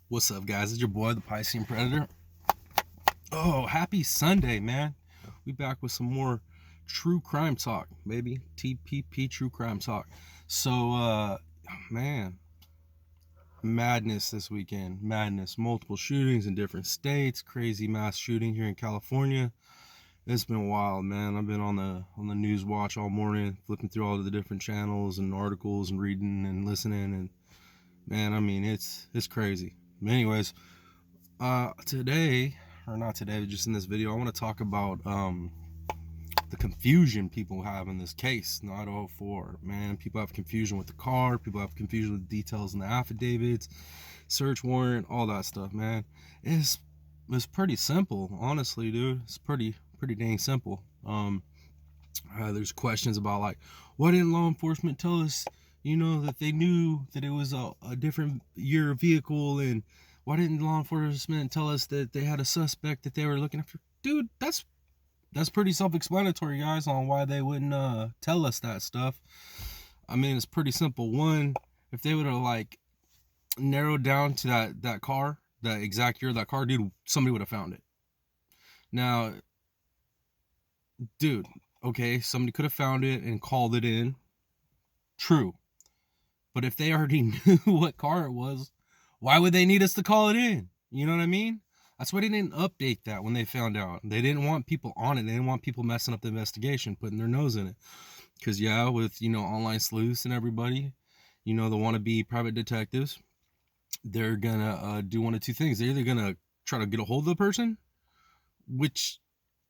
What's up, guys? It's your boy, the Piscean Predator. Oh, happy Sunday, man. We back with some more true crime talk, baby. TPP True Crime Talk. So, man, madness this weekend. Madness. Multiple shootings in different states. Crazy mass shooting here in California. It's been wild, man. I've been on the news watch all morning, flipping through all of the different channels and articles and reading and listening, and man, I mean, it's crazy. Anyways, today, or not today, but just in this video, I want to talk about the confusion people have in this case, in the IDAHO 4. Man, people have confusion with the car, people have confusion with details in the affidavits, search warrant, all that stuff, man. It's pretty simple, honestly, dude. It's pretty dang simple. There's questions about, like, why didn't law enforcement tell us, that they knew that it was a different year vehicle, and why didn't law enforcement tell us that they had a suspect that they were looking after? Dude, that's pretty self-explanatory, guys, on why they wouldn't tell us that stuff. I mean, it's pretty simple. One, if they would have, like, narrowed down to that car, that exact year of that car, dude, somebody would have found it. Now, dude, okay, somebody could have found it and called it in. True. But if they already knew what car it was, why would they need us to call it in? You know what I mean? That's why they didn't update that when they found out. They didn't want people on it. They didn't want people messing up the investigation, putting their nose in it. Because, yeah, with, online sleuths and everybody, the wannabe private detectives, they're going to do one of two things. They're either going to try to get a hold of the person, which,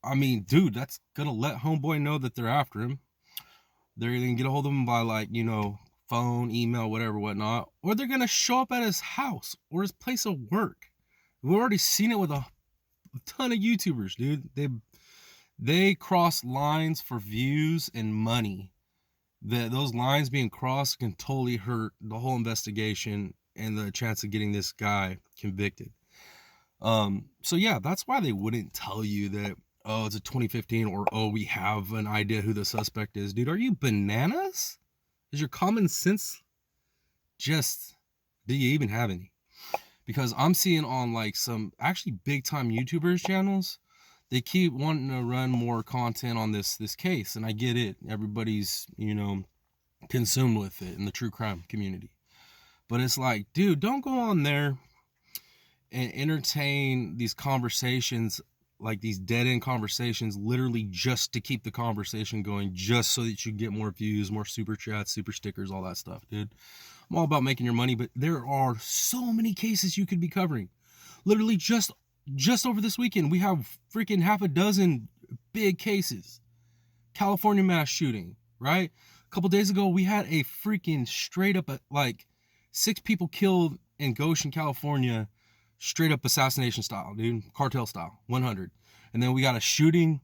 I mean, dude, that's going to let homeboy know that they're after him. They're either going to get a hold of him by, like, phone, email, whatever, whatnot, or they're going to show up at his house or his place of work. We've already seen it with a ton of YouTubers, dude. They cross lines for views and money. Those lines being crossed can totally hurt the whole investigation and the chance of getting this guy convicted. So yeah, that's why they wouldn't tell you that, oh, it's a 2015, or, oh, we have an idea who the suspect is. Dude, are you bananas? Is your common sense just, do you even have any? Because I'm seeing on, like, some actually big time YouTubers channels, they keep wanting to run more content on this case, and I get it. Everybody's, consumed with it in the true crime community. But it's like, dude, don't go on there and entertain these conversations, like these dead-end conversations, literally just to keep the conversation going, just so that you get more views, more super chats, super stickers, all that stuff, dude. I'm all about making your money, but there are so many cases you could be covering. Literally just over this weekend, we have freaking half a dozen big cases. California mass shooting, right? A couple days ago, we had a freaking straight up, like, 6 people killed in Goshen, California, straight up assassination style, dude, cartel style, 100. And then we got a shooting,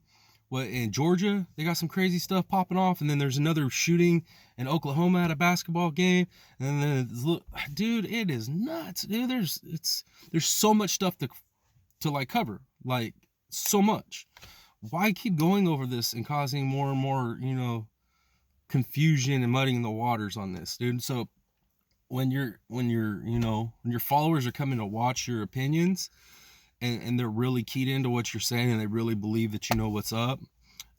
in Georgia, they got some crazy stuff popping off, and then there's another shooting in Oklahoma at a basketball game, and then, dude, it is nuts, dude. There's so much stuff to like cover, like, so much. Why keep going over this and causing more and more, confusion and muddying the waters on this, dude? So when your followers are coming to watch your opinions, and they're really keyed into what you're saying, and they really believe that you know what's up,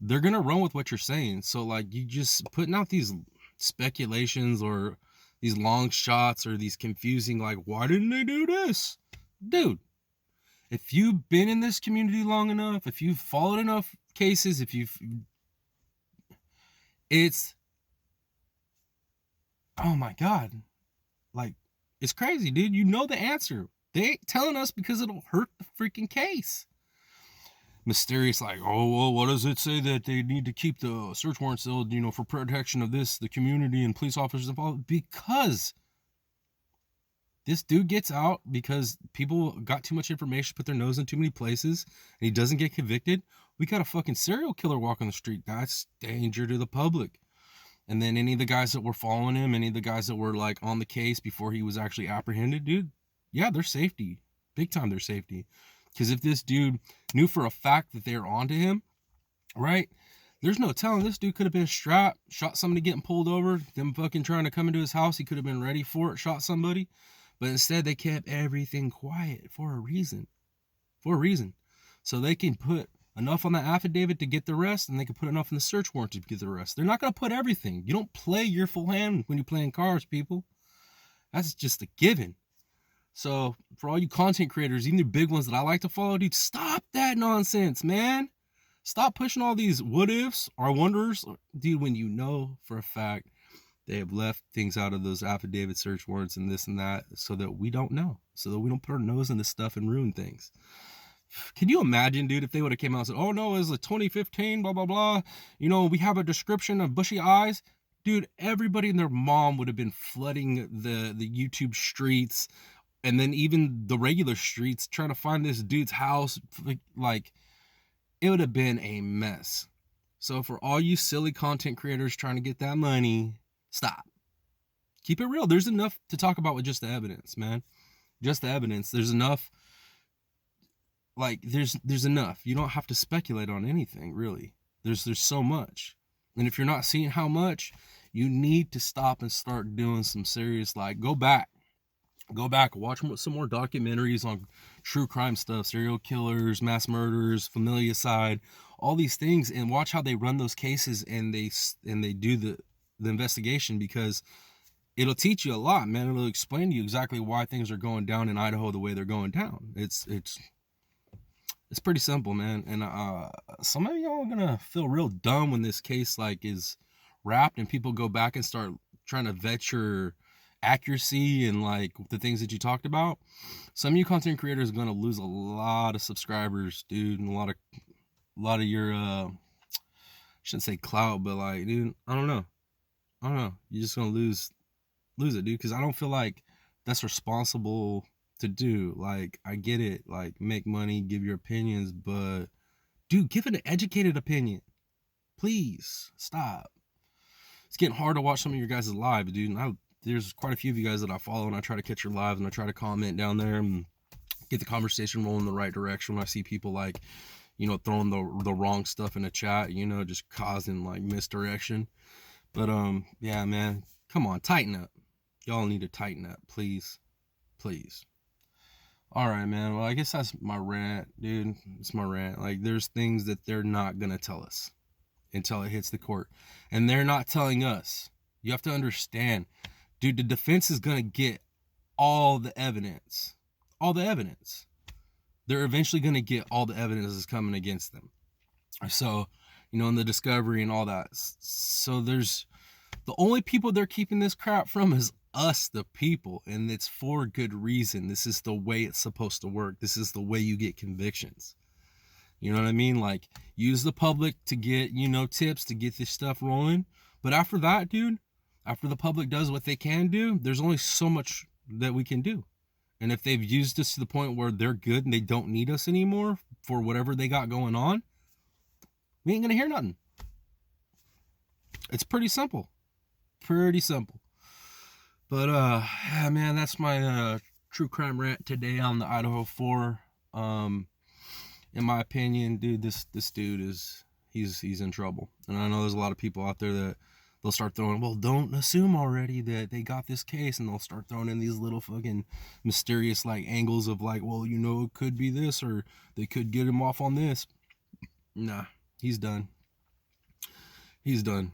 they're gonna run with what you're saying. So, like, you just putting out these speculations or these long shots or these confusing, like, why didn't they do this? Dude, if you've been in this community long enough, if you've followed enough cases, it's, oh my God, like, it's crazy, dude. You know the answer. They ain't telling us because it'll hurt the freaking case. Mysterious, like, oh, well, what does it say that they need to keep the search warrant sealed, for protection of the community and police officers involved? Because this dude gets out because people got too much information, put their nose in too many places, and he doesn't get convicted. We got a fucking serial killer walking the street. That's danger to the public. And then any of the guys that were following him, any of the guys that were, like, on the case before he was actually apprehended, dude, yeah, their safety. Big time their safety. Because if this dude knew for a fact that they were onto him, right, there's no telling. This dude could have been strapped, shot somebody getting pulled over, them fucking trying to come into his house. He could have been ready for it, shot somebody. But instead, they kept everything quiet for a reason. For a reason. So they can put enough on the affidavit to get the rest, and they can put enough in the search warrant to get the rest. They're not going to put everything. You don't play your full hand when you're playing cards, people. That's just a given. So for all you content creators, even the big ones that I like to follow, dude, stop that nonsense, man. Stop pushing all these what ifs or wonders, dude, when you know for a fact they have left things out of those affidavit search warrants and this and that so that we don't know, so that we don't put our nose in this stuff and ruin things. Can you imagine, dude, if they would have came out and said, oh no, it was a 2015, blah, blah, blah. You know, we have a description of bushy eyes. Dude, everybody and their mom would have been flooding the YouTube streets and then even the regular streets trying to find this dude's house. Like, it would have been a mess. So for all you silly content creators trying to get that money, stop. Keep it real. There's enough to talk about with just the evidence, man. Just the evidence. There's enough. Like, there's enough. You don't have to speculate on anything, really. There's so much. And if you're not seeing how much, you need to stop and start doing some serious, like, go back, watch some more documentaries on true crime stuff, serial killers, mass murders, familicide, all these things, and watch how they run those cases and they do the investigation, because it'll teach you a lot, man. It'll explain to you exactly why things are going down in Idaho the way they're going down. It's pretty simple, man. And some of y'all are gonna feel real dumb when this case like is wrapped and people go back and start trying to vet your accuracy and like the things that you talked about. Some of you content creators are gonna lose a lot of subscribers, dude, and a lot of your I shouldn't say clout, but like, dude, I don't know. You're just gonna lose it, dude, because I don't feel like that's responsible to do. Like, I get it, like, make money, give your opinions, but dude, give an educated opinion. Please stop. It's getting hard to watch some of your guys' live, dude. And there's quite a few of you guys that I follow, and I try to catch your lives, and I try to comment down there and get the conversation rolling in the right direction. When I see people like, you know, throwing the wrong stuff in the chat, you know, just causing like misdirection. But yeah, man, come on, tighten up. Y'all need to tighten up, please. All right, man. Well, I guess that's my rant, dude. It's my rant. Like, there's things that they're not gonna tell us until it hits the court, and they're not telling us. You have to understand, dude. The defense is gonna get all the evidence. They're eventually gonna get all the evidence that's coming against them. So, you know, in the discovery and all that. So there's the only people they're keeping this crap from is us, the people, and it's for good reason. This is the way it's supposed to work. This is the way you get convictions. You know what I mean? Like, use the public to get, you know, tips to get this stuff rolling. But after that, dude, after the public does what they can do, there's only so much that we can do. And if they've used us to the point where they're good and they don't need us anymore for whatever they got going on, we ain't gonna hear nothing. It's pretty simple. But yeah, man, that's my true crime rant today on the Idaho 4. In my opinion, dude, this dude he's in trouble. And I know there's a lot of people out there that they'll start throwing, well, don't assume already that they got this case, and they'll start throwing in these little fucking mysterious like angles of like, well, you know, it could be this, or they could get him off on this. Nah, he's done. Done.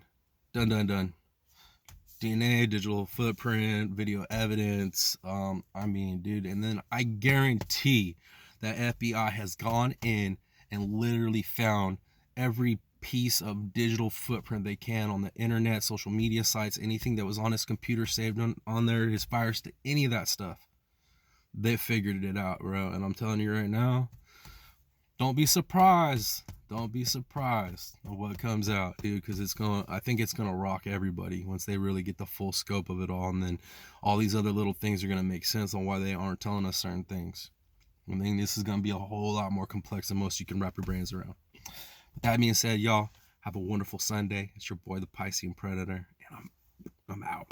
DNA, digital footprint, video evidence. I mean, dude, and then I guarantee that FBI has gone in and literally found every piece of digital footprint they can on the internet, social media sites, anything that was on his computer saved on there, his fire stick, any of that stuff. They figured it out, bro. And I'm telling you right now, don't be surprised of what comes out, dude, because I think it's gonna rock everybody once they really get the full scope of it all, and then all these other little things are gonna make sense on why they aren't telling us certain things. I mean, this is gonna be a whole lot more complex than most you can wrap your brains around. With that being said, y'all have a wonderful Sunday. It's your boy, the Piscean Predator, and I'm out.